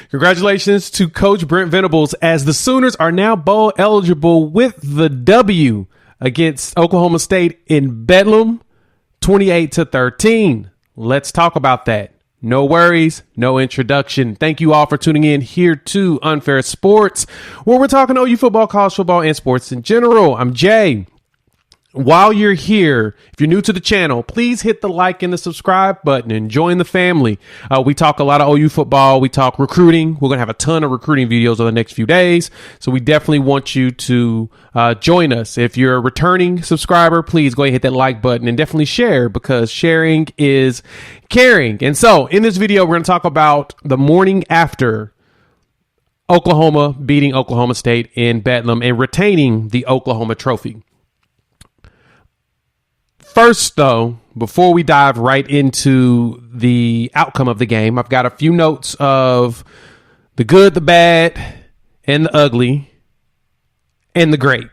Congratulations to Coach Brent Venables, as the Sooners are now bowl eligible with the W against Oklahoma State in Bedlam, 28-13. Let's talk about that. No worries, no introduction. Thank you all for tuning in here to Unfair Sports, where we're talking OU football, college football, and sports in general. I'm Jay. While you're here, if you're new to the channel, please hit the like and the subscribe button and join the family. We talk a lot of OU football. We talk recruiting. We're going to have a ton of recruiting videos over the next few days. So we definitely want you to join us. If you're a returning subscriber, please go ahead and hit that like button and definitely share, because sharing is caring. And so in this video, we're going to talk about the morning after Oklahoma beating Oklahoma State in Bedlam and retaining the Oklahoma trophy. First, though, before we dive right into the outcome of the game, I've got a few notes of the good, the bad, and the ugly, and the great.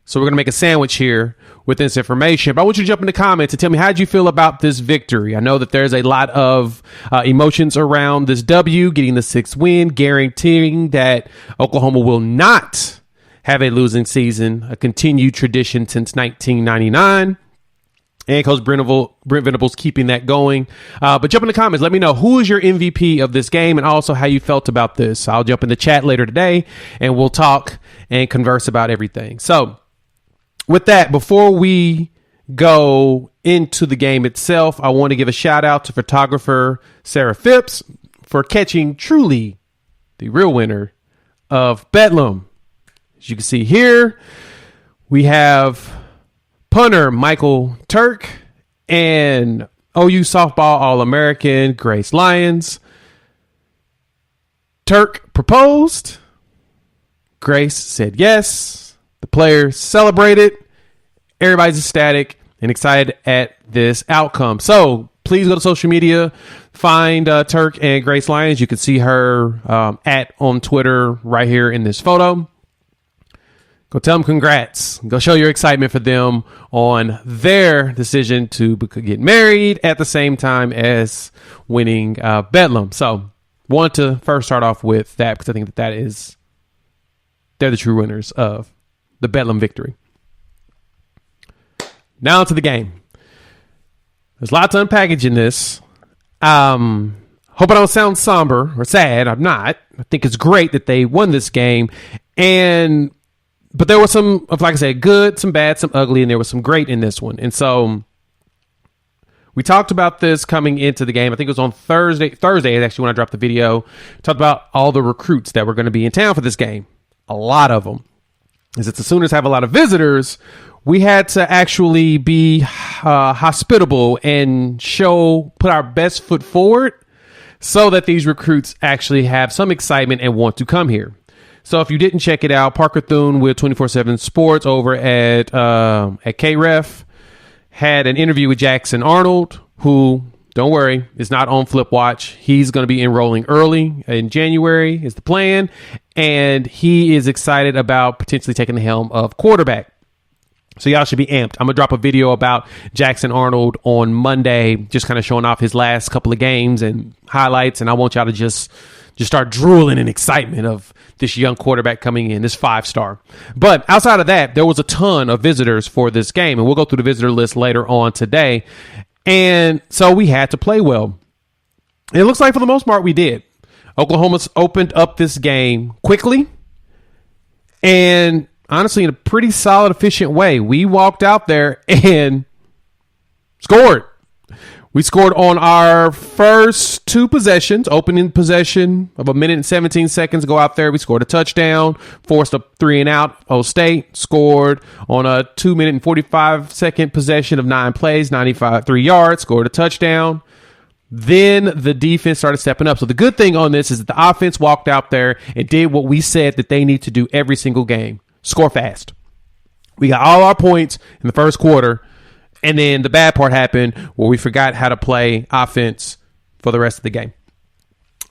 So we're going to make a sandwich here with this information. But I want you to jump in the comments and tell me, how did you feel about this victory? I know that there's a lot of emotions around this W, getting the 6th win, guaranteeing that Oklahoma will not have a losing season, a continued tradition since 1999. And Coach Brent Venables keeping that going. But jump in the comments. Let me know who is your MVP of this game and also how you felt about this. I'll jump in the chat later today and we'll talk and converse about everything. So with that, before we go into the game itself, I want to give a shout out to photographer Sarah Phipps for catching truly the real winner of Bedlam. As you can see here, we have punter Michael Turk and OU softball All-American Grace Lyons. Turk proposed. Grace said yes. The players celebrated. Everybody's ecstatic and excited at this outcome. So please go to social media, find Turk and Grace Lyons. You can see her on Twitter right here in this photo. Go tell them congrats. Go show your excitement for them on their decision to get married at the same time as winning Bedlam. So want to first start off with that, because I think they're the true winners of the Bedlam victory. Now to the game. There's lots to unpackage in this. Hope I don't sound somber or sad. I'm not. I think it's great that they won this game. But there was some, like I said, good, some bad, some ugly, and there was some great in this one. And so we talked about this coming into the game. I think it was on Thursday is actually when I dropped the video. Talked about all the recruits that were going to be in town for this game. A lot of them. As the Sooners have a lot of visitors, we had to actually be hospitable and put our best foot forward so that these recruits actually have some excitement and want to come here. So if you didn't check it out, Parker Thune with 24/7 Sports over at KREF had an interview with Jackson Arnold, who, don't worry, is not on Flip Watch. He's going to be enrolling early in January is the plan, and he is excited about potentially taking the helm of quarterback. So y'all should be amped. I'm going to drop a video about Jackson Arnold on Monday, just kind of showing off his last couple of games and highlights, and I want y'all to just start drooling in excitement of this young quarterback coming in, this 5-star. But outside of that, there was a ton of visitors for this game, and we'll go through the visitor list later on today. And so we had to play well. It looks like for the most part we did. Oklahoma's opened up this game quickly and honestly in a pretty solid, efficient way. We walked out there and scored. We scored on our first 2 possessions, opening possession of 1 minute and 17 seconds. Go out there. We scored a touchdown, forced a 3-and-out. Ohio State scored on a 2 minute and 45 second possession of 9 plays, 3 yards, scored a touchdown. Then the defense started stepping up. So the good thing on this is that the offense walked out there and did what we said that they need to do every single game: score fast. We got all our points in the first quarter. And then the bad part happened where we forgot how to play offense for the rest of the game.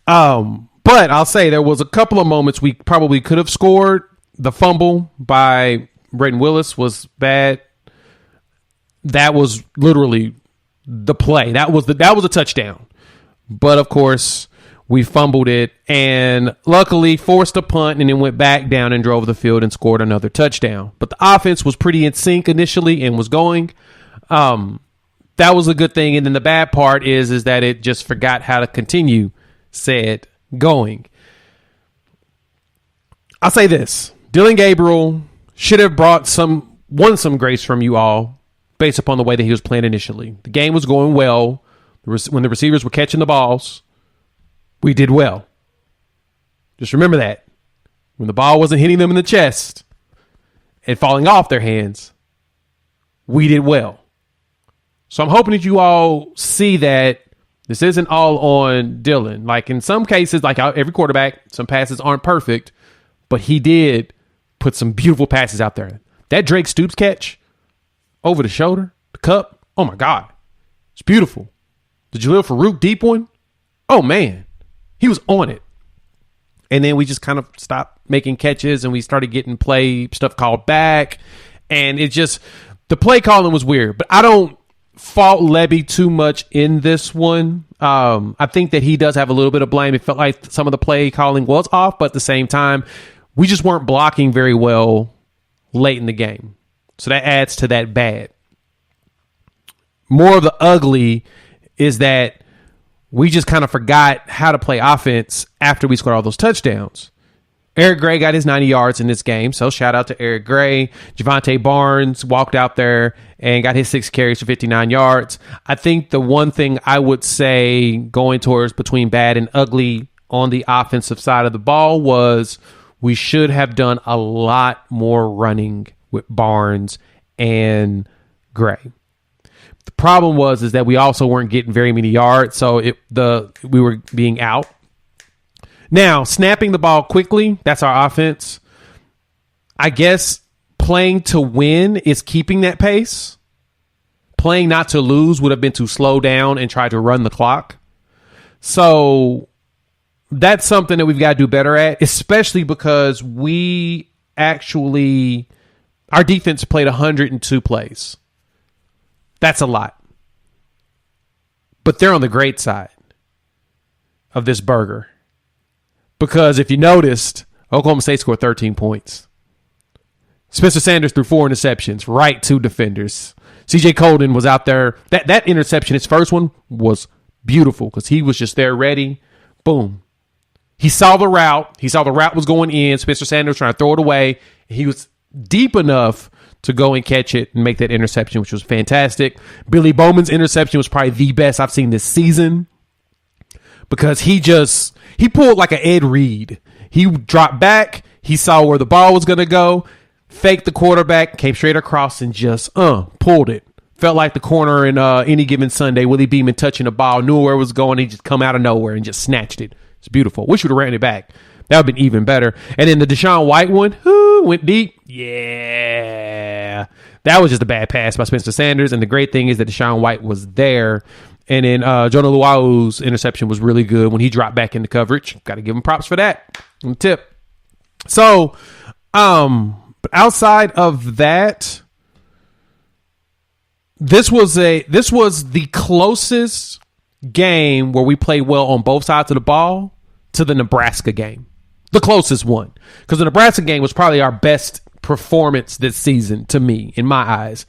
But I'll say there was a couple of moments we probably could have scored. The fumble by Brayden Willis was bad. That was literally the play. That was a touchdown. But of course, We fumbled it and luckily forced a punt and then went back down and drove the field and scored another touchdown. But the offense was pretty in sync initially and was going. That was a good thing. And then the bad part is that it just forgot how to continue said going. I'll say this. Dylan Gabriel should have won some grace from you all based upon the way that he was playing initially. The game was going well. When the receivers were catching the balls, we did well. Just remember that. When the ball wasn't hitting them in the chest and falling off their hands, we did well. So I'm hoping that you all see that this isn't all on Dylan. Like in some cases, like every quarterback, some passes aren't perfect, but he did put some beautiful passes out there. That Drake Stoops catch over the shoulder, the cup, oh my God, it's beautiful. The Jalil Farouk deep one, oh man, he was on it. And then we just kind of stopped making catches and we started getting play stuff called back. And it just, the play calling was weird, but I don't fault Levy too much in this one. I think that he does have a little bit of blame. It felt like some of the play calling was off, but at the same time, we just weren't blocking very well late in the game. So that adds to that bad. More of the ugly is that we just kind of forgot how to play offense after we scored all those touchdowns. Eric Gray got his 90 yards in this game, so shout out to Eric Gray. Javonte Barnes walked out there and got his 6 carries for 59 yards. I think the one thing I would say going towards between bad and ugly on the offensive side of the ball was we should have done a lot more running with Barnes and Gray. The problem is that we also weren't getting very many yards, so we were being out. Now, snapping the ball quickly, that's our offense. I guess playing to win is keeping that pace. Playing not to lose would have been to slow down and try to run the clock. So that's something that we've got to do better at, especially because our defense played 102 plays. That's a lot. But they're on the great side of this burger. Because if you noticed, Oklahoma State scored 13 points. Spencer Sanders threw 4 interceptions, right to defenders. CJ Colden was out there. That interception, his first one, was beautiful because he was just there ready. Boom. He saw the route. He saw the route was going in. Spencer Sanders trying to throw it away. He was deep enough to go and catch it and make that interception, which was fantastic. Billy Bowman's interception was probably the best I've seen this season because he pulled like an Ed Reed. He dropped back. He saw where the ball was going to go, faked the quarterback, came straight across and just pulled it. Felt like the corner in Any Given Sunday, Willie Beeman touching the ball, knew where it was going. He just come out of nowhere and just snatched it. It's beautiful. Wish we'd have ran it back. That would have been even better. And then the Deshaun White one, went deep. Yeah. That was just a bad pass by Spencer Sanders. And the great thing is that Deshaun White was there. And then Jonah Luau's interception was really good when he dropped back into coverage. Got to give him props for that. Tip. So, but outside of that, this was the closest game where we played well on both sides of the ball to the Nebraska game. The closest one. Because the Nebraska game was probably our best performance this season to me, in my eyes.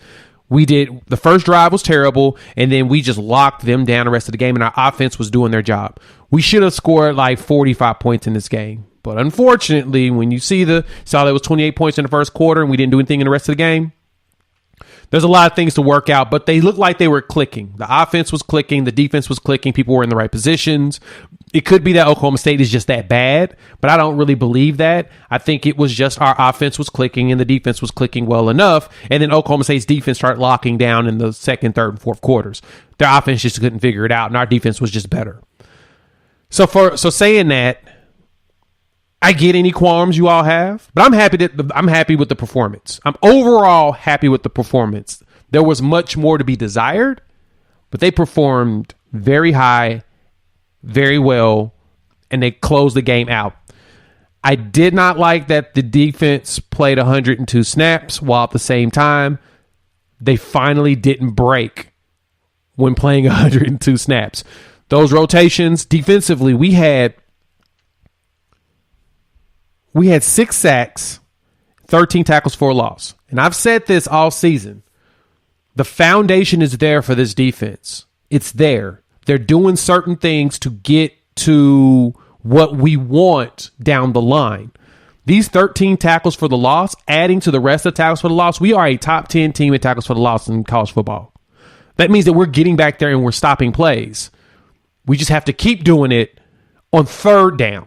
The first drive was terrible, and then we just locked them down the rest of the game, and our offense was doing their job. We should have scored like 45 points in this game. But unfortunately, when you saw there was 28 points in the first quarter and we didn't do anything in the rest of the game, there's a lot of things to work out, but they looked like they were clicking. The offense was clicking. The defense was clicking. People were in the right positions. It could be that Oklahoma State is just that bad, but I don't really believe that. I think it was just our offense was clicking and the defense was clicking well enough, and then Oklahoma State's defense started locking down in the second, third, and fourth quarters. Their offense just couldn't figure it out, and our defense was just better. So saying that, I get any qualms you all have, but I'm happy with the performance. I'm overall happy with the performance. There was much more to be desired, but they performed very high, very well, and they closed the game out. I did not like that the defense played 102 snaps while at the same time they finally didn't break when playing 102 snaps. Those rotations defensively, we had we had 6 sacks, 13 tackles for a loss. And I've said this all season. The foundation is there for this defense. It's there. They're doing certain things to get to what we want down the line. These 13 tackles for the loss, adding to the rest of the tackles for the loss, we are a top 10 team in tackles for the loss in college football. That means that we're getting back there and we're stopping plays. We just have to keep doing it on third down,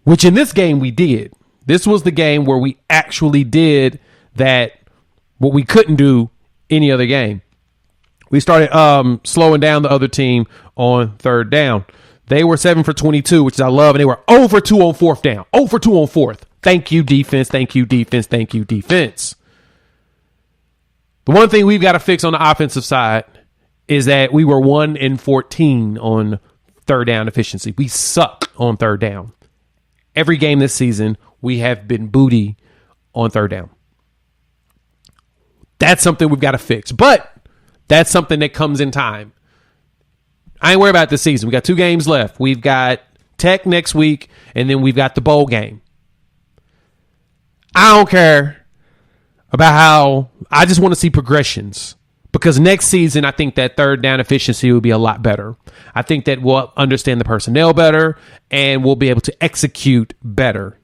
which in this game we did. This was the game where we actually did that, what we couldn't do any other game. We started slowing down the other team on third down. They were 7 for 22, which I love, and they were 0 for 2 on fourth down. 0 for 2 on fourth. Thank you, defense. Thank you, defense. Thank you, defense. The one thing we've got to fix on the offensive side is that we were 1 in 14 on third down efficiency. We suck on third down. Every game this season, we have been booty on third down. That's something we've got to fix. But that's something that comes in time. I ain't worried about this season. We got 2 games left. We've got Tech next week, and then we've got the bowl game. I don't care about how. I just want to see progressions, because next season I think that third down efficiency will be a lot better. I think that we'll understand the personnel better and we'll be able to execute better.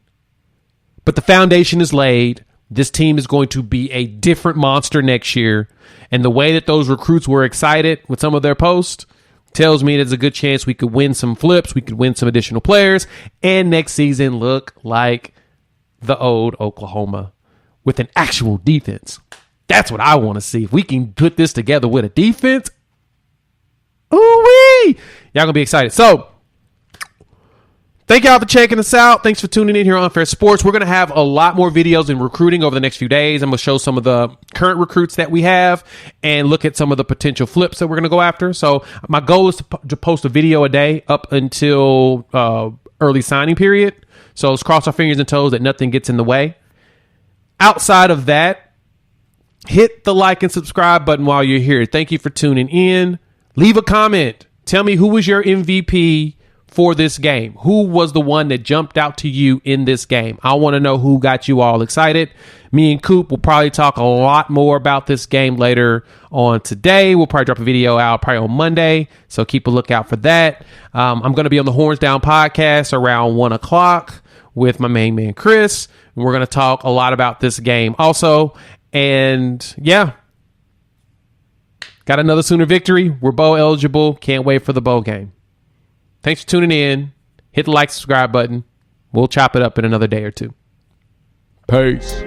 But the foundation is laid. This team is going to be a different monster next year. And the way that those recruits were excited with some of their posts tells me there's a good chance we could win some flips. We could win some additional players. And next season look like the old Oklahoma with an actual defense. That's what I want to see. If we can put this together with a defense, ooh-wee, y'all gonna be excited. So, thank y'all for checking us out. Thanks for tuning in here on Unfair Sports. We're going to have a lot more videos in recruiting over the next few days. I'm going to show some of the current recruits that we have and look at some of the potential flips that we're going to go after. So my goal is to post a video a day up until early signing period. So let's cross our fingers and toes that nothing gets in the way. Outside of that, hit the like and subscribe button while you're here. Thank you for tuning in. Leave a comment. Tell me who was your MVP for this game. Who was the one that jumped out to you in this game? I want to know who got you all excited. Me and Coop will probably talk a lot more about this game later on today. We'll probably drop a video out probably on Monday, so keep a lookout for that. I'm going to be on the Horns Down podcast around 1 o'clock with my main man Chris. And we're going to talk a lot about this game also. And yeah, got another Sooner victory. We're bowl eligible. Can't wait for the bowl game. Thanks for tuning in. Hit the like, subscribe button. We'll chop it up in another day or two. Peace.